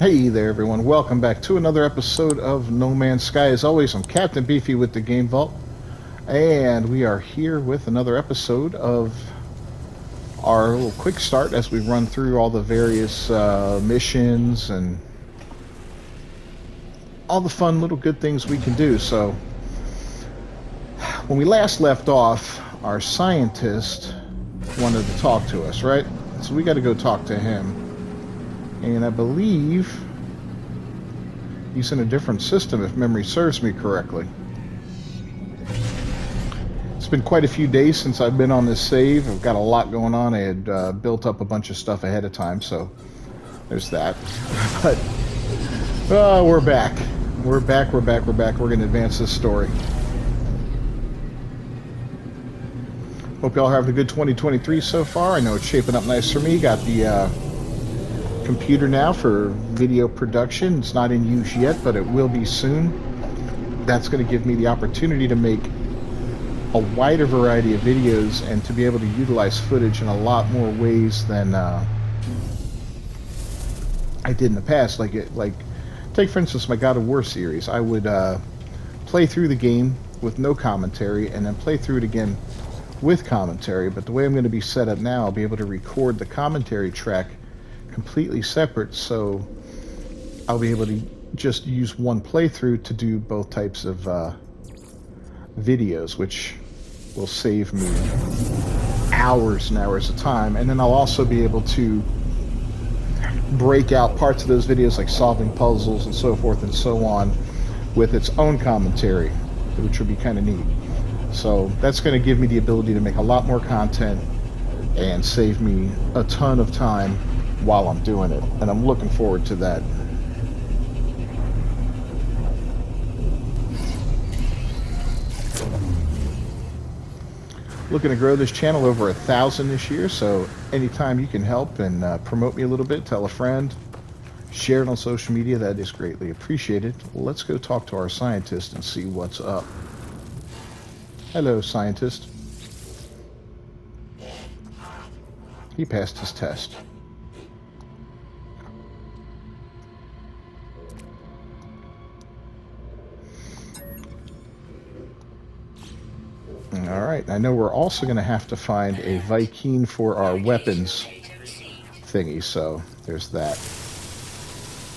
Hey there, everyone. Welcome back to another episode of No Man's Sky. As always, I'm Captain Beefy with the Game Vault, and we are here with another episode of our little quick start as we run through all the various missions and all the fun little good things we can do. So, when we last left off, our scientist wanted to talk to us, right? So we got to go talk to him. And I believe he's in a different system, if memory serves me correctly. It's been quite a few days since I've been on this save. I've got a lot going on. I had built up a bunch of stuff ahead of time, so there's that. But we're back. We're back. We're going to advance this story. Hope y'all have a good 2023 so far. I know it's shaping up nice for me. Got the computer now for video production. It's not in use yet, but it will be soon. That's going to give me the opportunity to make a wider variety of videos and to be able to utilize footage in a lot more ways than I did in the past. Like take for instance my God of War series. I would play through the game with no commentary and then play through it again with commentary. But the way I'm going to be set up now, I'll be able to record the commentary track completely separate, so I'll be able to just use one playthrough to do both types of videos, which will save me hours and hours of time. And then I'll also be able to break out parts of those videos, like solving puzzles and so forth and so on, with its own commentary, which will be kind of neat. So that's going to give me the ability to make a lot more content and save me a ton of time while I'm doing it, and I'm looking forward to that. Looking to grow this channel over 1,000 this year, so anytime you can help and promote me a little bit, tell a friend, share it on social media, that is greatly appreciated. Let's go talk to our scientist and see what's up. Hello, scientist. He passed his test. Alright, I know we're also going to have to find a Vy'keen for our weapons thingy, so there's that.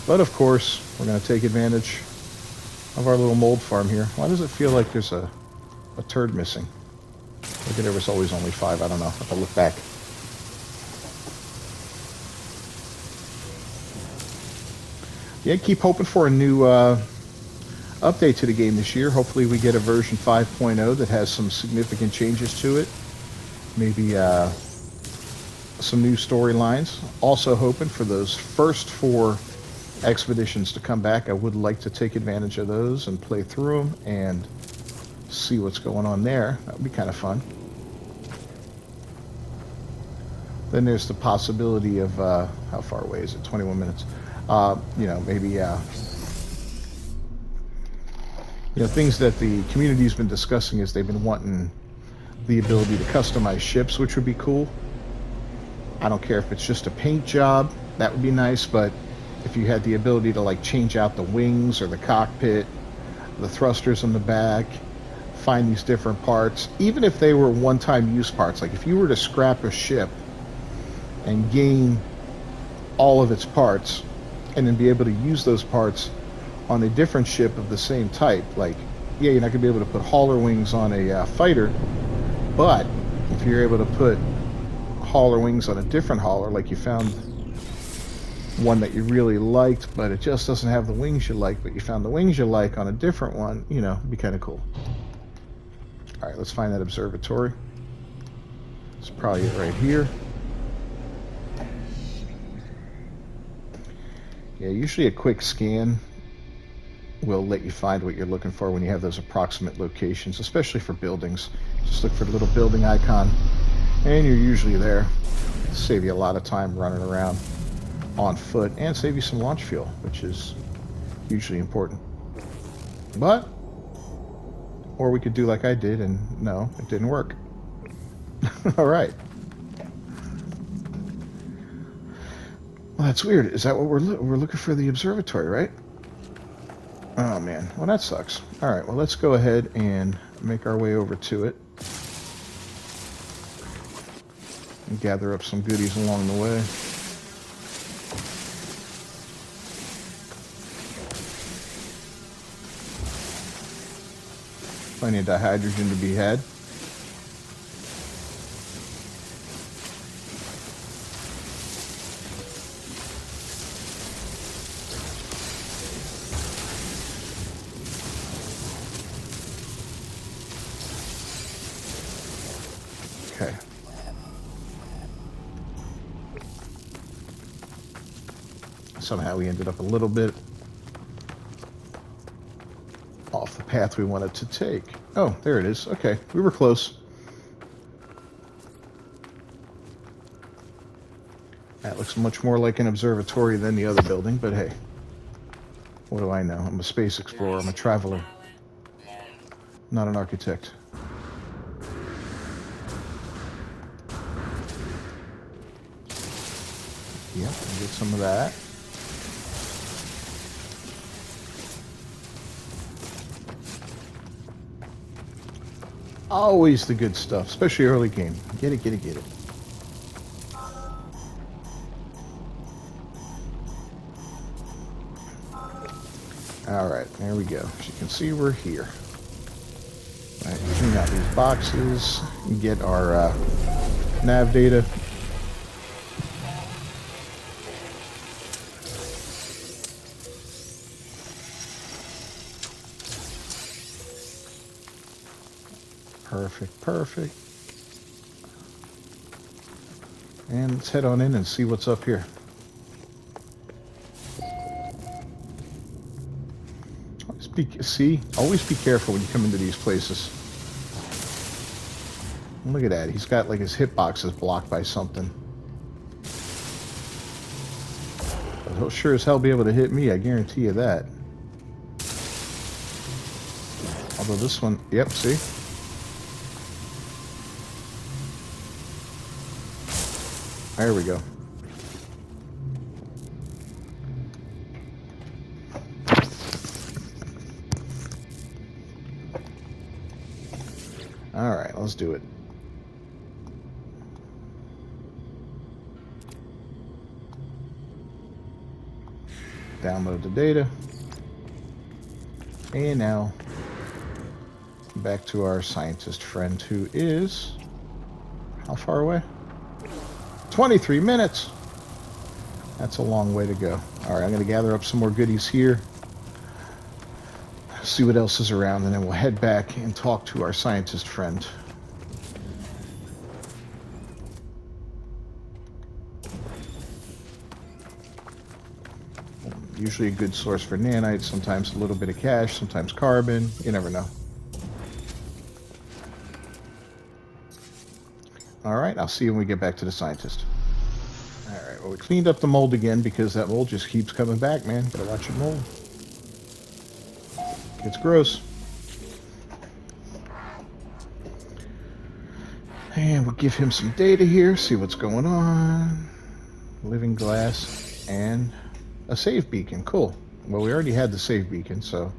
But of course, we're going to take advantage of our little mold farm here. Why does it feel like there's a turd missing? Maybe there was always only 5, I don't know. If I look back. Yeah, keep hoping for a new update to the game this year. Hopefully we get a version 5.0 that has some significant changes to it. Maybe some new storylines. Also hoping for those first 4 expeditions to come back. I would like to take advantage of those and play through them and see what's going on there. That would be kind of fun. Then there's the possibility of, how far away is it? 21 minutes. You know, maybe things that the community's been discussing is they've been wanting the ability to customize ships, which would be cool. I don't care if it's just a paint job, that would be nice, but if you had the ability to like change out the wings or the cockpit, the thrusters on the back, find these different parts, even if they were one-time use parts, like if you were to scrap a ship and gain all of its parts and then be able to use those parts on a different ship of the same type. Like, yeah, you're not going to be able to put hauler wings on a fighter, but if you're able to put hauler wings on a different hauler, like you found one that you really liked, but it just doesn't have the wings you like, but you found the wings you like on a different one, you know, it'd be kind of cool. Alright, let's find that observatory. It's probably it right here. Yeah, usually a quick scan will let you find what you're looking for when you have those approximate locations, especially for buildings. Just look for the little building icon, and you're usually there. Save you a lot of time running around on foot, and save you some launch fuel, which is hugely important. But, or we could do like I did, and no, it didn't work. All right. Well, that's weird. Is that what we're looking for? The observatory, right? Oh man, well that sucks. All right, well let's go ahead and make our way over to it and gather up some goodies along the way. Plenty of dihydrogen to be had. Okay. Somehow we ended up a little bit off the path we wanted to take. Oh, there it is. Okay, we were close. That looks much more like an observatory than the other building, but hey, what do I know? I'm a space explorer. I'm a traveler, not an architect. Yep, I'll get some of that. Always the good stuff, especially early game. Get it, get it, get it. Alright, there we go. As you can see, we're here. Alright, clean out these boxes, get our nav data. Perfect, perfect. And let's head on in and see what's up here. Always be careful when you come into these places. Look at that. He's got like his hitbox is blocked by something. But he'll sure as hell be able to hit me, I guarantee you that. Although this one, yep, see? There we go. Alright, let's do it. Download the data. And now, back to our scientist friend who is... How far away? 23 minutes! That's a long way to go. Alright, I'm going to gather up some more goodies here. See what else is around, and then we'll head back and talk to our scientist friend. Usually a good source for nanites, sometimes a little bit of cash, sometimes carbon. You never know. Alright, I'll see you when we get back to the scientist. Alright, well we cleaned up the mold again because that mold just keeps coming back, man. Gotta watch it mold. It's gross. And we'll give him some data here, see what's going on. Living glass and a save beacon. Cool. Well, we already had the save beacon, so...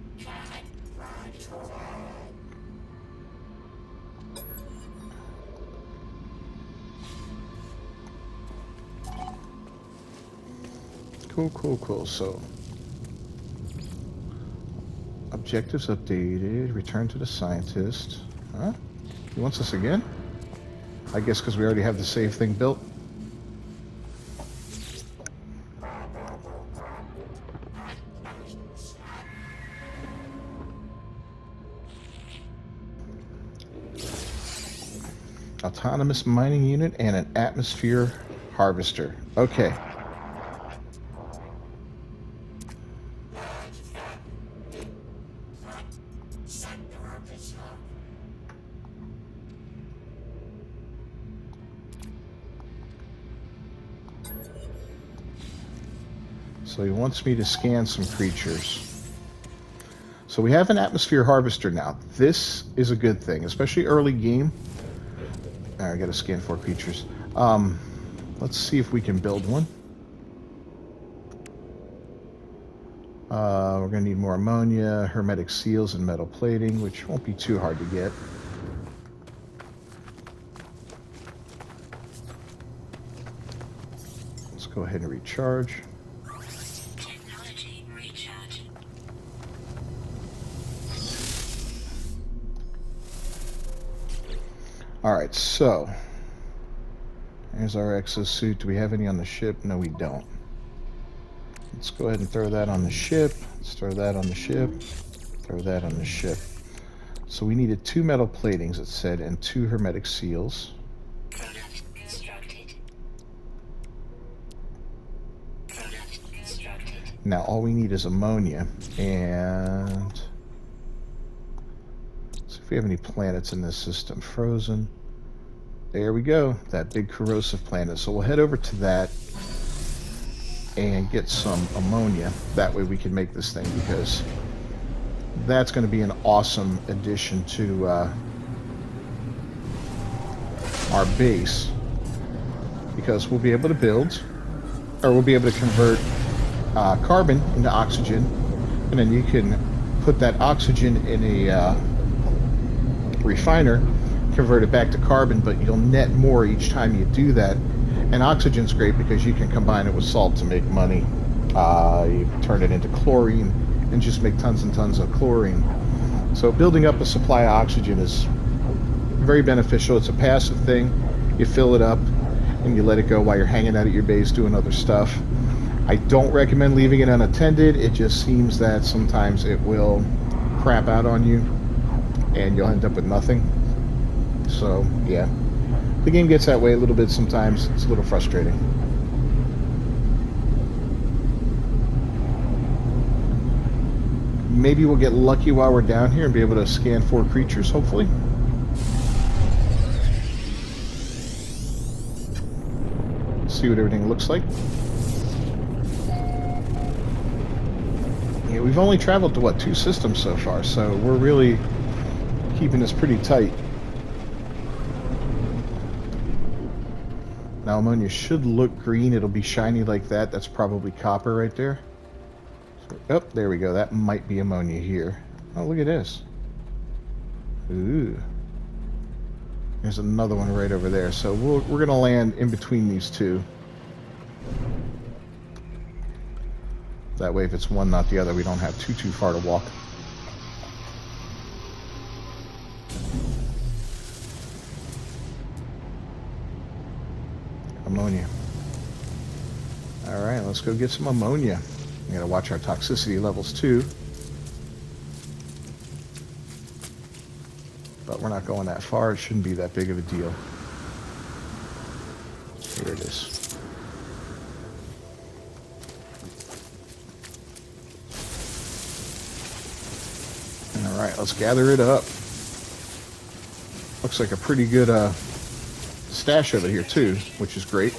Cool, cool, cool. So... Objectives updated. Return to the scientist. Huh? He wants us again? I guess because we already have the save thing built. Autonomous mining unit and an atmosphere harvester. Okay. So he wants me to scan some creatures. So we have an atmosphere harvester now. This is a good thing, especially early game. All right, I got to scan 4 creatures. Let's see if we can build one. We're going to need more ammonia, hermetic seals, and metal plating, which won't be too hard to get. Let's go ahead and recharge. Technology recharge. Alright, so there's our exosuit. Do we have any on the ship? No, we don't. Let's go ahead and throw that on the ship. Let's throw that on the ship. Throw that on the ship. So we needed 2 metal platings, it said, and 2 hermetic seals. Product constructed. Product constructed. Now all we need is ammonia. And see if we have any planets in this system. Frozen. There we go. That big corrosive planet. So we'll head over to that and get some ammonia. That way we can make this thing, because that's going to be an awesome addition to our base, because we'll be able to build, or we'll be able to convert carbon into oxygen, and then you can put that oxygen in a refiner, convert it back to carbon, but you'll net more each time you do that. And oxygen's great because you can combine it with salt to make money. You can turn it into chlorine and just make tons and tons of chlorine. So building up a supply of oxygen is very beneficial. It's a passive thing. You fill it up and you let it go while you're hanging out at your base doing other stuff. I don't recommend leaving it unattended. It just seems that sometimes it will crap out on you and you'll end up with nothing. So yeah, the game gets that way a little bit sometimes. It's a little frustrating. Maybe we'll get lucky while we're down here and be able to scan 4 creatures, hopefully. See what everything looks like. Yeah, we've only traveled to, what, 2 systems so far, so we're really keeping this pretty tight. Now ammonia should look green. It'll be shiny like that. That's probably copper right there. Oh, there we go. That might be ammonia here. Oh, look at this. Ooh. There's another one right over there. So we're going to land in between these 2. That way, if it's one, not the other, we don't have too far to walk. Ammonia. Alright, let's go get some ammonia. We gotta watch our toxicity levels too. But we're not going that far. It shouldn't be that big of a deal. Here it is. Alright, let's gather it up. Looks like a pretty good stash over here too, which is great.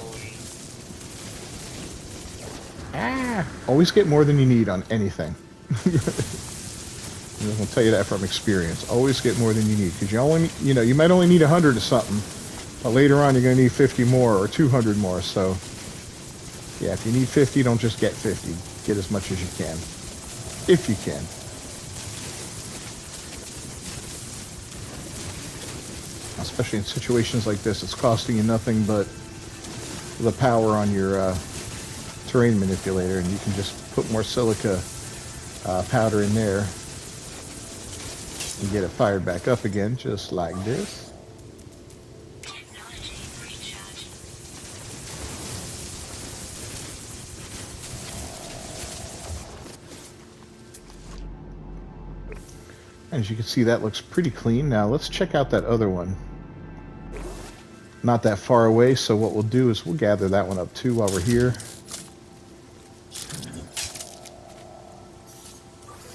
Always get more than you need on anything. I'm gonna tell you that from experience. Always get more than you need, because you might only need 100 of something, but later on you're gonna need 50 more or 200 more. So yeah, if you need 50, don't just get 50. Get as much as you can, if you can. Especially in situations like this, it's costing you nothing but the power on your terrain manipulator, and you can just put more silica powder in there and get it fired back up again, just like this. Technology recharge. As you can see, that looks pretty clean. Now let's check out that other one. Not that far away, so what we'll do is we'll gather that one up too while we're here.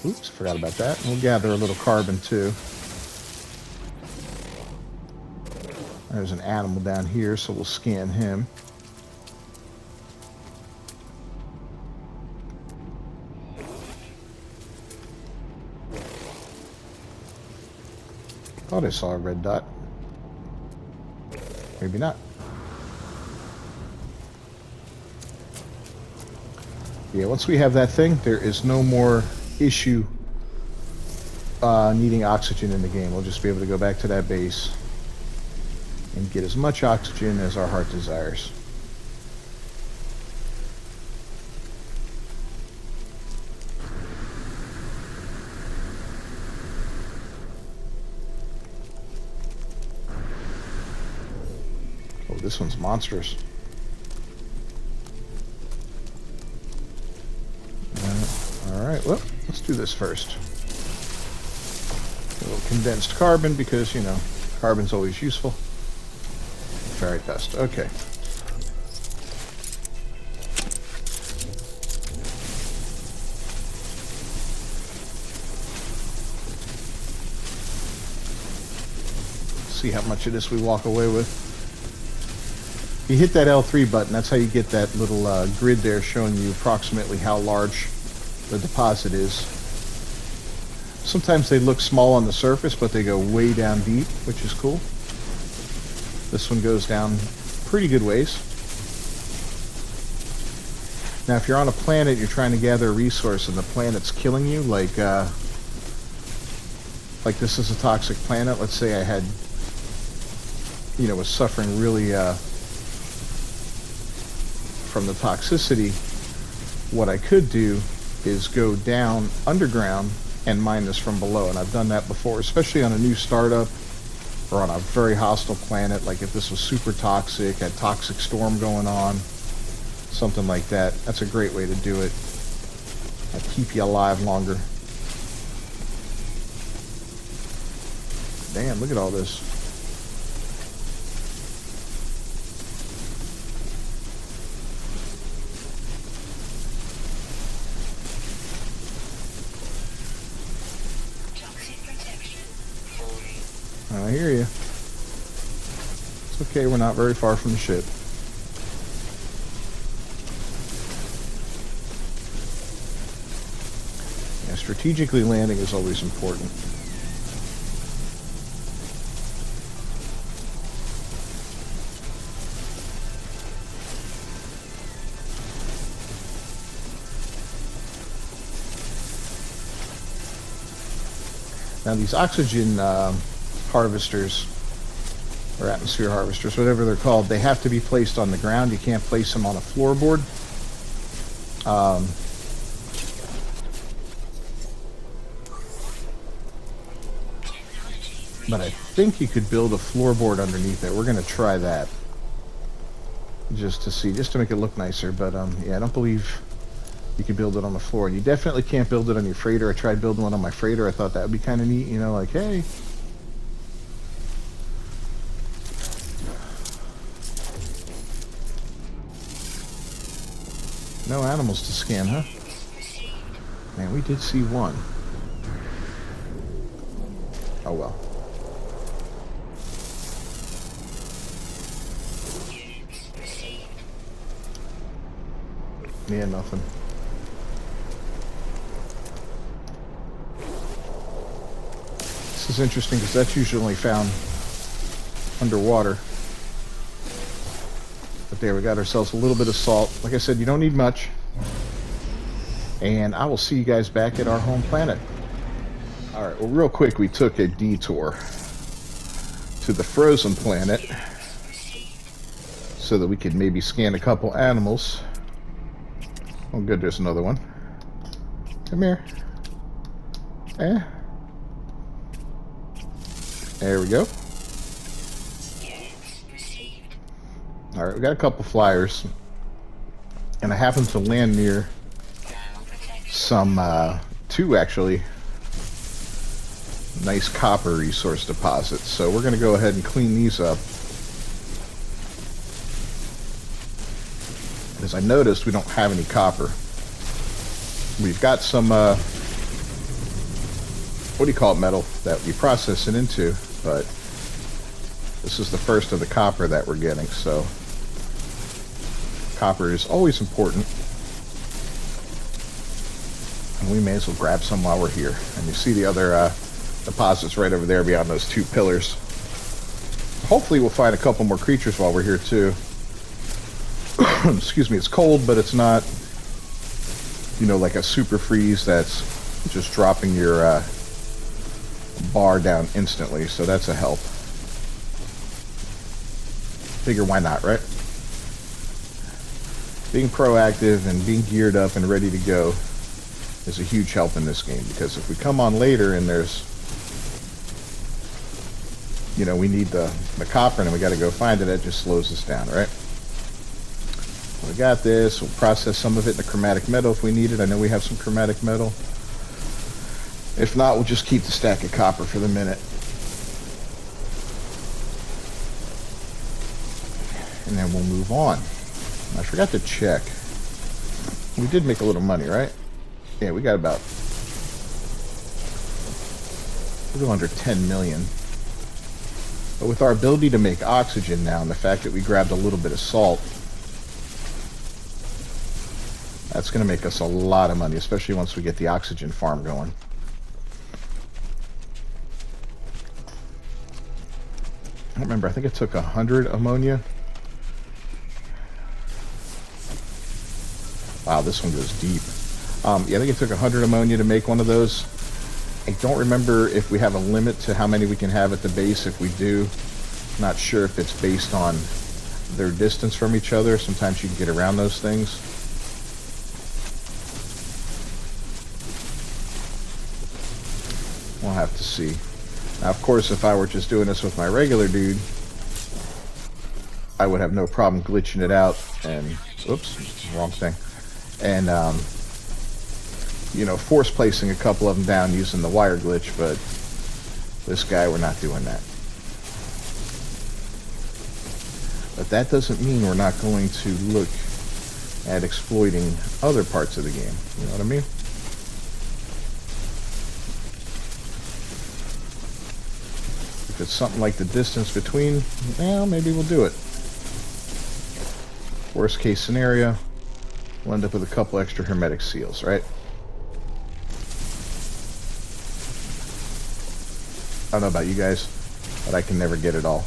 Oops, forgot about that. We'll gather a little carbon too. There's an animal down here, so we'll scan him. Thought I saw a red dot. Maybe not. Yeah, once we have that thing, there is no more issue needing oxygen in the game. We'll just be able to go back to that base and get as much oxygen as our heart desires. Oh, this one's monstrous. Alright, well, let's do this first. A little condensed carbon because, you know, carbon's always useful. Ferrite dust, okay. See how much of this we walk away with. You hit that L3 button, that's how you get that little grid there showing you approximately how large the deposit is. Sometimes they look small on the surface, but they go way down deep, which is cool. This one goes down pretty good ways. Now, if you're on a planet, you're trying to gather a resource, and the planet's killing you, like this is a toxic planet. Let's say I had, you know, was suffering really from the toxicity. What I could do is go down underground and mine this from below, and I've done that before, especially on a new startup or on a very hostile planet, like if this was super toxic, had toxic storm going on, something like that. That's a great way to do it. It'll keep you alive longer. Damn, look at all this. I hear you. It's okay, we're not very far from the ship. Yeah, strategically landing is always important. Now these oxygen harvesters, or atmosphere harvesters, whatever they're called, they have to be placed on the ground. You can't place them on a floorboard. But I think you could build a floorboard underneath it. We're going to try that just to see, just to make it look nicer. But yeah, I don't believe you can build it on the floor. You definitely can't build it on your freighter. I tried building one on my freighter. I thought that would be kind of neat, you know, like, hey. No animals to scan, huh? Man, we did see one. Oh well. Yeah, nothing. This is interesting because that's usually found underwater. But there, we got ourselves a little bit of salt. Like I said, you don't need much. And I will see you guys back at our home planet. Alright, well, real quick, we took a detour to the frozen planet so that we could maybe scan a couple animals. Oh, good, there's another one. Come here. Eh. There we go. Alright, we got a couple flyers. And I happen to land near some, two actually, nice copper resource deposits. So we're going to go ahead and clean these up. As I noticed, we don't have any copper. We've got some, what do you call it, metal that we process it into, but this is the first of the copper that we're getting, so copper is always important. And we may as well grab some while we're here. And you see the other deposits right over there beyond those two pillars. Hopefully we'll find a couple more creatures while we're here too. Excuse me, it's cold, but it's not You know, like a super freeze that's just dropping your bar down instantly, so that's a help. Figure why not, right? Being proactive and being geared up and ready to go is a huge help in this game, because if we come on later and there's, you know, we need the copper and we got to go find it, that just slows us down, right? We got this. We'll process some of it in the chromatic metal if we need it. I know we have some chromatic metal. If not, we'll just keep the stack of copper for the minute. And then we'll move on. I forgot to check. We did make a little money, right? Yeah, we got about a little under 10 million. But with our ability to make oxygen now, and the fact that we grabbed a little bit of salt, that's going to make us a lot of money, especially once we get the oxygen farm going. I don't remember. I think it took 100 ammonia. Wow, this one goes deep. Yeah, I think it took 100 ammonia to make one of those. I don't remember if we have a limit to how many we can have at the base. If we do, not sure if it's based on their distance from each other. Sometimes you can get around those things. We'll have to see. Now, of course, if I were just doing this with my regular dude, I would have no problem glitching it out and, oops, wrong thing. And, you know, force placing a couple of them down using the wire glitch, but this guy, we're not doing that. But that doesn't mean we're not going to look at exploiting other parts of the game. You know what I mean? If it's something like the distance between, well, maybe we'll do it. Worst case scenario, we'll end up with a couple extra hermetic seals, right? I don't know about you guys, but I can never get it all.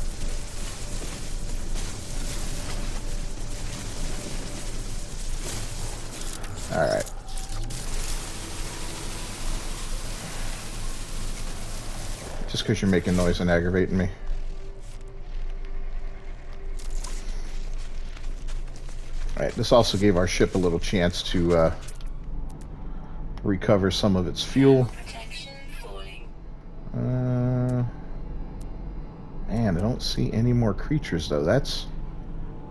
Alright. Just because you're making noise and aggravating me. Alright, this also gave our ship a little chance to recover some of its fuel. Man, I don't see any more creatures though. That's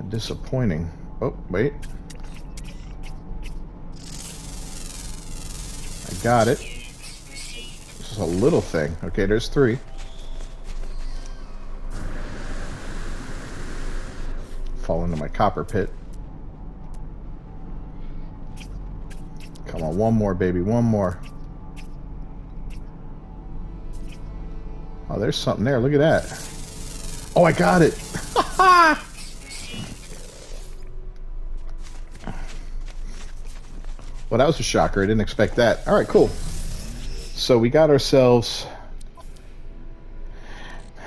disappointing. Oh, wait. I got it. This is a little thing. Okay, there's 3. Fall into my copper pit. Come on, one more, baby, one more. Oh, there's something there. Look at that. Oh, I got it. Well, that was a shocker. I didn't expect that. All right, cool. So we got ourselves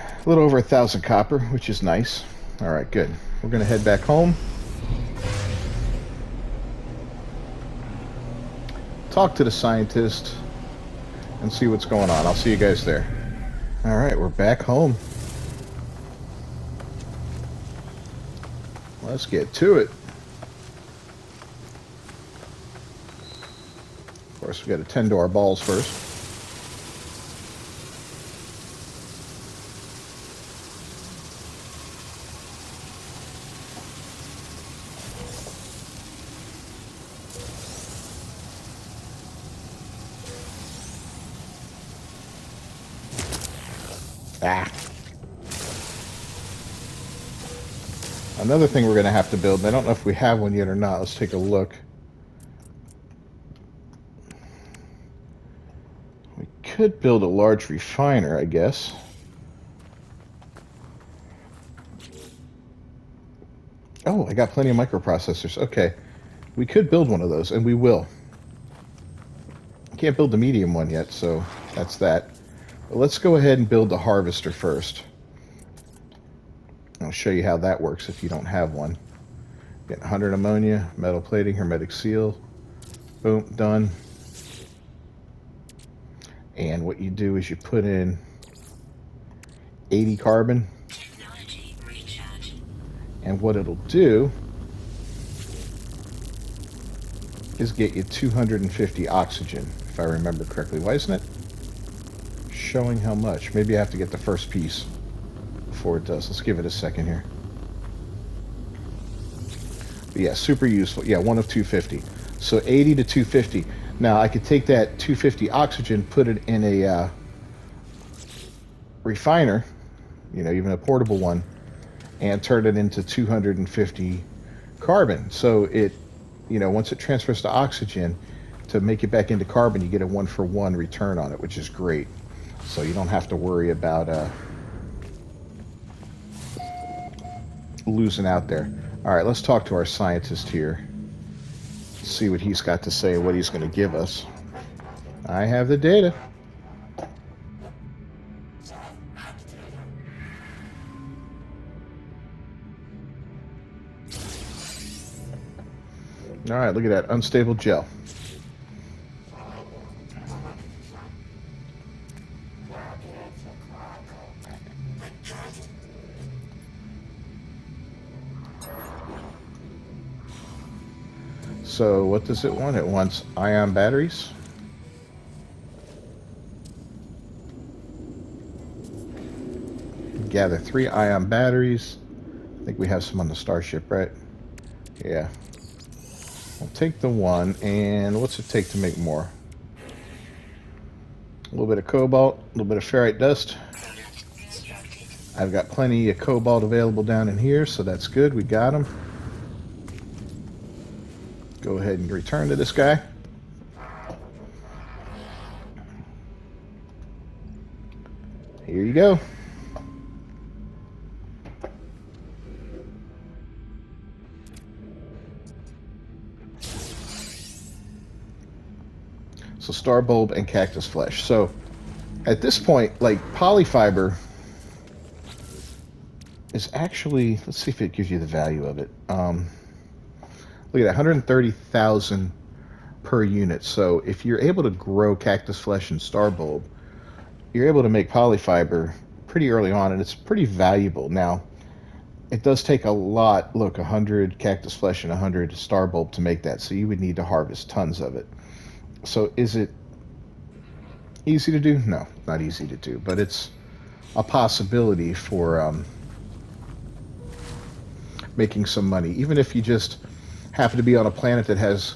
a little over 1,000 copper, which is nice. All right, good. We're going to head back home. Talk to the scientist and see what's going on. I'll see you guys there. All right, we're back home. Let's get to it. Of course, we got to tend to our balls first. Ah. Another thing we're going to have to build, and I don't know if we have one yet or not. Let's take a look. We could build a large refiner, I guess. Oh, I got plenty of microprocessors. Okay. We could build one of those, and we will. I can't build the medium one yet, so that's that. But let's go ahead and build the harvester first. I'll show you how that works if you don't have one. Get 100 ammonia, metal plating, hermetic seal, Boom, done. And what you do is you put in 80 carbon, Technology recharge. and what it'll do is get you 250 oxygen, if I remember correctly. Why isn't it showing how much? Maybe I have to get the first piece before it does. Let's give it a second here. But yeah, super useful. Yeah, 1 of 250. So 80 to 250. Now I could take that 250 oxygen, put it in a refiner, you know, even a portable one, and turn it into 250 carbon. So it, you know, once it transfers to oxygen, to make it back into carbon, you get a 1-for-1 return on it, which is great. So you don't have to worry about losing out there. All right, let's talk to our scientist here. See what he's got to say, what he's going to give us. I have the data. All right, look at that unstable gel. So what does it want? It wants ion batteries. Gather 3 ion batteries. I think we have some on the Starship, right? Yeah. I'll take the 1, and what's it take to make more? A little bit of cobalt, a little bit of ferrite dust. Product constructed. I've got plenty of cobalt available down in here, so that's good. We got them. Go ahead and return to this guy. Here you go. So star bulb and cactus flesh. So at this point, like, polyfiber is actually, let's see if it gives you the value of it. Look at that, 130,000 per unit. So if you're able to grow cactus flesh and star bulb, you're able to make polyfiber pretty early on, and it's pretty valuable. Now, it does take a lot. Look, 100 cactus flesh and 100 star bulb to make that, so you would need to harvest tons of it. So is it easy to do? No, not easy to do, but it's a possibility for making some money. Even if you just happen to be on a planet that has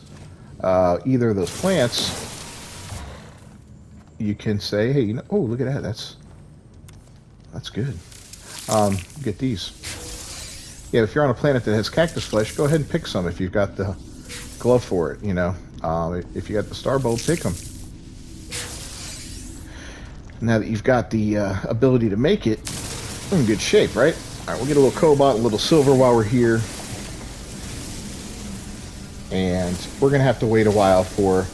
either of those plants, you can say, hey, you know, oh, look at that, that's good. Get these. Yeah, if you're on a planet that has cactus flesh, go ahead and pick some if you've got the glove for it, you know. If you got the star bulb, pick them. Now that you've got the ability to make it, we're in good shape, right? All right, we'll get a little cobalt, a little silver while we're here. And we're going to have to wait a while for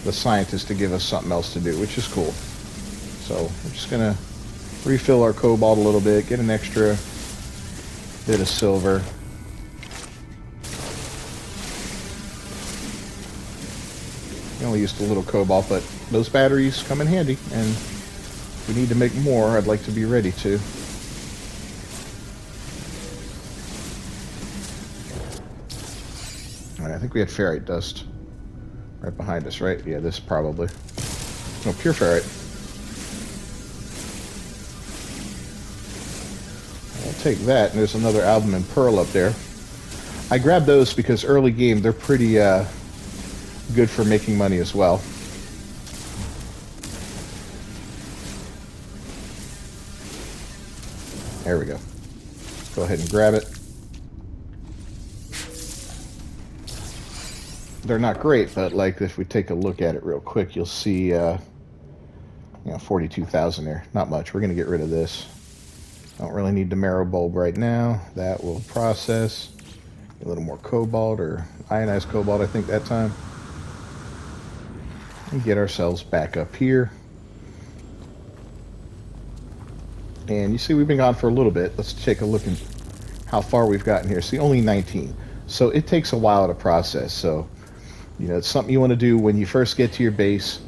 the scientist to give us something else to do, which is cool. So we're just going to refill our cobalt a little bit, get an extra bit of silver. We only used a little cobalt, but those batteries come in handy, and if we need to make more, I'd like to be ready to. All right, I think we had ferrite dust right behind us, right? Yeah, this probably. No, pure ferrite. I'll take that, and there's another albumin pearl up there. I grabbed those because early game, they're pretty good for making money as well. There we go. Go ahead and grab it. They're not great, but like if we take a look at it real quick, you'll see, you know, 42,000 there. Not much. We're going to get rid of this. Don't really need the marrow bulb right now. That will process. A little more cobalt, or ionized cobalt, I think, that time. And get ourselves back up here. And you see we've been gone for a little bit. Let's take a look at how far we've gotten here. See, only 19. So it takes a while to process. So You know, it's something you want to do when you first get to your base.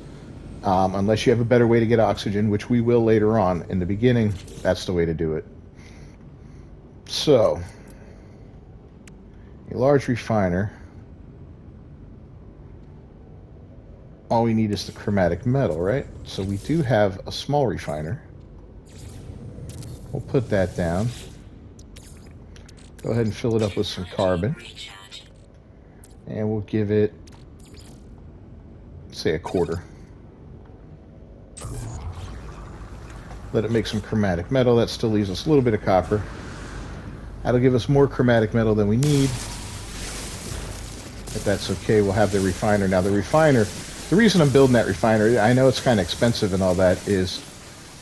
Unless you have a better way to get oxygen, which we will later on. In the beginning, that's the way to do it. So, a large refiner. All we need is the chromatic metal, right? So we do have a small refiner. We'll put that down. Go ahead and fill it up with some carbon. Recharge. And we'll give it, say, a quarter. Let it make some chromatic metal. That still leaves us a little bit of copper. That'll give us more chromatic metal than we need. If that's okay, we'll have the refiner. Now, the refiner, the reason I'm building that refiner, I know it's kind of expensive and all that, is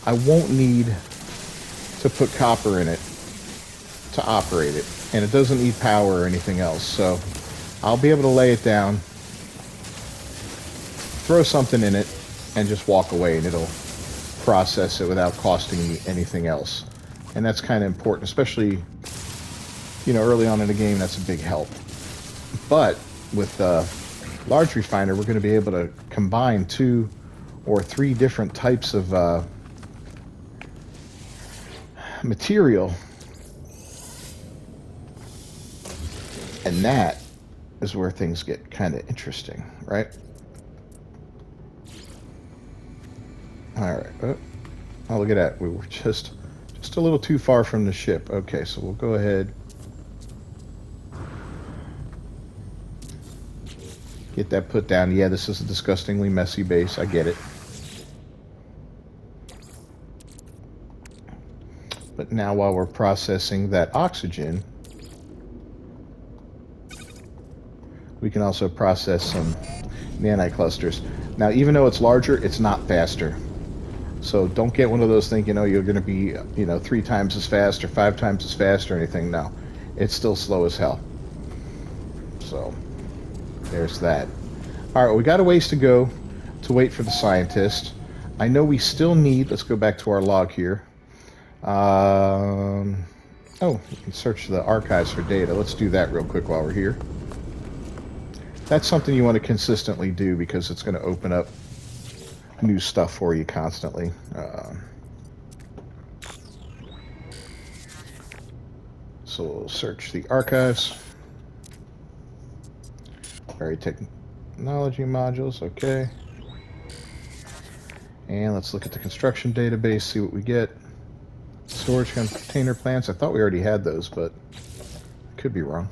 I won't need to put copper in it to operate it. And it doesn't need power or anything else. So I'll be able to lay it down, throw something in it, and just walk away, and it'll process it without costing me anything else. And that's kind of important, especially, you know, early on in the game. That's a big help. But with the large refiner, we're going to be able to combine 2 or 3 different types of material, and that is where things get kind of interesting, right? All right. Oh, look at that. We were just a little too far from the ship. Okay, so we'll go ahead. Get that put down. Yeah, this is a disgustingly messy base. I get it. But now while we're processing that oxygen, we can also process some nanoclusters. Now, even though it's larger, it's not faster. So don't get one of those thinking, oh, you're going to be, you know, 3 times as fast or 5 times as fast or anything. No, it's still slow as hell. So there's that. All right, we got a ways to go to wait for the scientist. I know we still need, let's go back to our log here. Oh, we can search the archives for data. Let's do that real quick while we're here. That's something you want to consistently do because it's going to open up new stuff for you constantly. So we'll search the archives. Very technology modules, okay. And let's look at the construction database, see what we get. Storage container plants. I thought we already had those, but I could be wrong.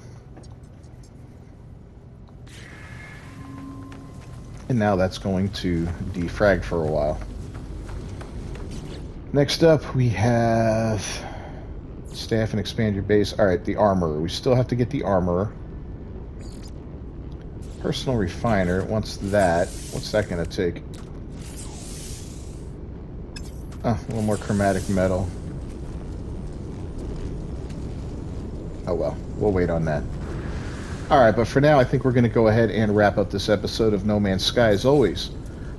And now that's going to defrag for a while. Next up, we have staff and expand your base. All right, the armorer. We still have to get the armorer. Personal refiner wants that. What's that going to take? Oh, a little more chromatic metal. Oh well, we'll wait on that. Alright, but for now, I think we're going to go ahead and wrap up this episode of No Man's Sky. As always,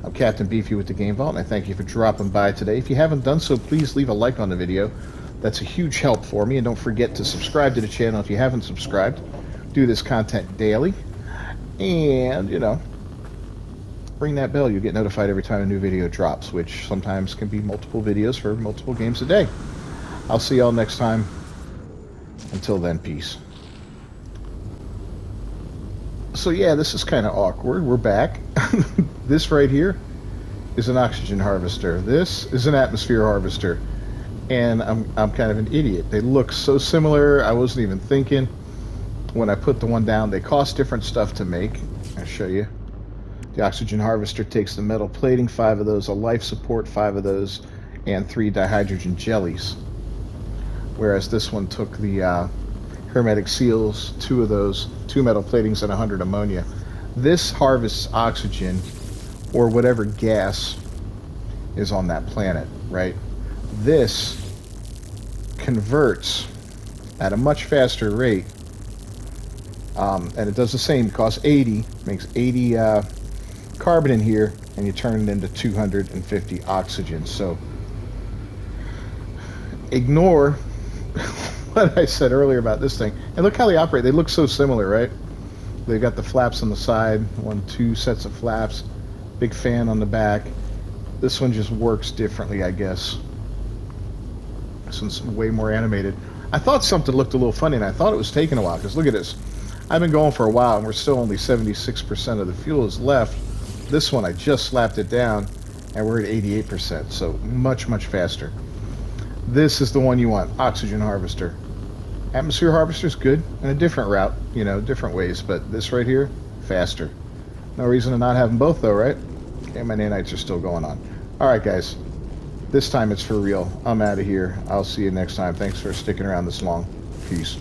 I'm Captain Beefy with the Game Vault, and I thank you for dropping by today. If you haven't done so, please leave a like on the video. That's a huge help for me, and don't forget to subscribe to the channel if you haven't subscribed. Do this content daily, and, you know, ring that bell. You'll get notified every time a new video drops, which sometimes can be multiple videos for multiple games a day. I'll see y'all next time. Until then, peace. So yeah, this is kind of awkward. We're back. This right here is an oxygen harvester. This is an atmosphere harvester. And I'm kind of an idiot. They look so similar. I wasn't even thinking. When I put the one down, they cost different stuff to make. I'll show you. The oxygen harvester takes the metal plating, 5 of those, a life support, 5 of those, and 3 dihydrogen jellies. Whereas this one took the hermetic seals, 2 of those, 2 metal platings, and 100 ammonia. This harvests oxygen, or whatever gas is on that planet, right? This converts at a much faster rate, and it does the same. It costs 80, makes 80 carbon in here, and you turn it into 250 oxygen. So ignore what I said earlier about this thing. And look how they operate. They look so similar, right? They've got the flaps on the side, two sets of flaps, big fan on the back. This one just works differently, I guess. This one's way more animated. I thought something looked a little funny, and I thought it was taking a while, because look at this. I've been going for a while, and we're still only 76% of the fuel is left. This one, I just slapped it down, and we're at 88%, so much, much faster. This is the one you want, oxygen harvester. Atmosphere harvester's good in a different route, you know, different ways, but this right here, faster. No reason to not have them both, though, right? Okay, my nanites are still going on. All right, guys. This time it's for real. I'm out of here. I'll see you next time. Thanks for sticking around this long. Peace.